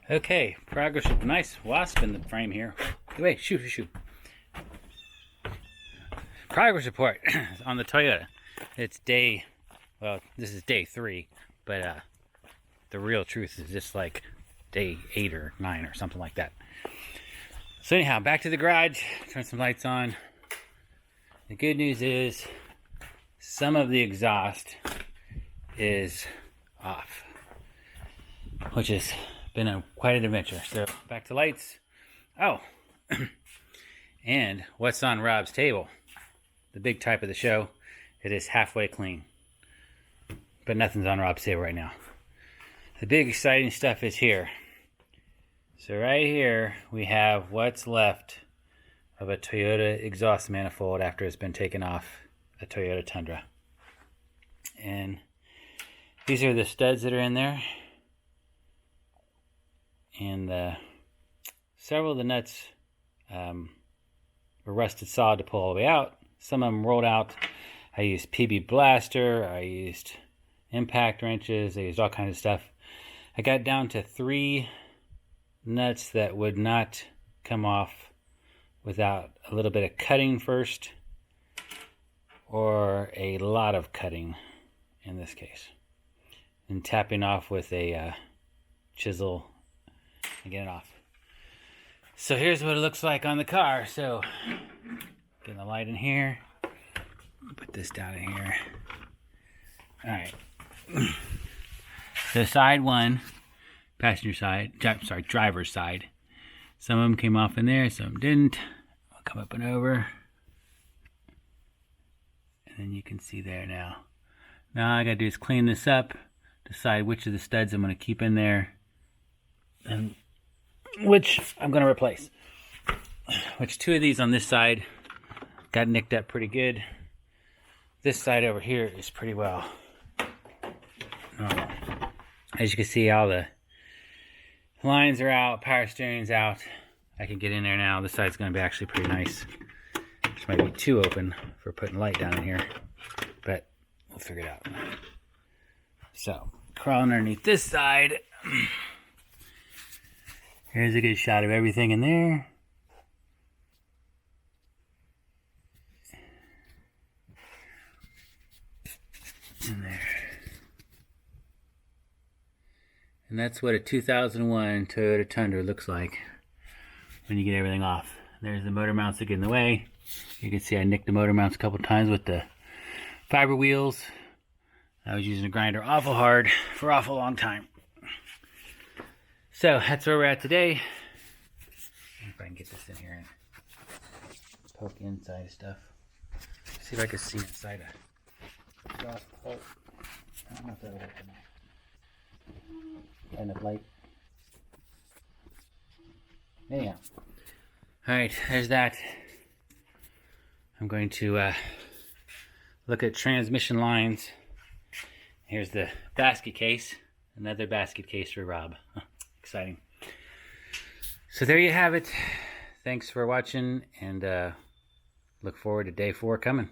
Okay, progress. Nice wasp in the frame here. Wait, shoot. Progress report on the Toyota. It's this is day 3, but the real truth is just like day 8 or 9 or something like that. So anyhow, back to the garage, turn some lights on. The good news is some of the exhaust is off, which has been quite an adventure. So back to lights. Oh, and what's on Rob's table? The big type of the show. It is halfway clean, but nothing's on Rob's table right now. The big exciting stuff is here. So right here we have what's left of a Toyota exhaust manifold after it's been taken off a Toyota Tundra. And these are the studs that are in there. And several of the nuts were rusted solid to pull all the way out. Some of them rolled out. I used PB Blaster. I used impact wrenches. I used all kinds of stuff. I got down to 3 nuts that would not come off without a little bit of cutting first, or a lot of cutting in this case, and tapping off with a chisel and get it off. So here's what it looks like on the car. So getting the light in here, put this down in here. All right. So side 1, passenger side, driver's side. Some of them came off in there, some didn't. I'll come up and over, and then you can see there now. Now all I gotta do is clean this up, decide which of the studs I'm gonna keep in there, and which I'm gonna replace. Which 2 of these on this side got nicked up pretty good. This side over here is pretty well normal. As you can see, all the lines are out, power steering's out. I can get in there now. This side's going to be actually pretty nice. This might be too open for putting light down in here, but we'll figure it out. So, crawling underneath this side. Here's a good shot of everything in there. In there. And that's what a 2001 Toyota Tundra looks like when you get everything off. There's the motor mounts that get in the way. You can see I nicked the motor mounts a couple times with the fiber wheels. I was using a grinder awful hard for an awful long time. So that's where we're at today. If I can get this in here and poke inside stuff. See if I can see inside a exhaust port. I don't know if that'll work or not. Kind of light. Anyhow. Alright, there's that. I'm going to look at transmission lines. Here's the basket case. Another basket case for Rob. Exciting. So there you have it. Thanks for watching, and look forward to day 4 coming.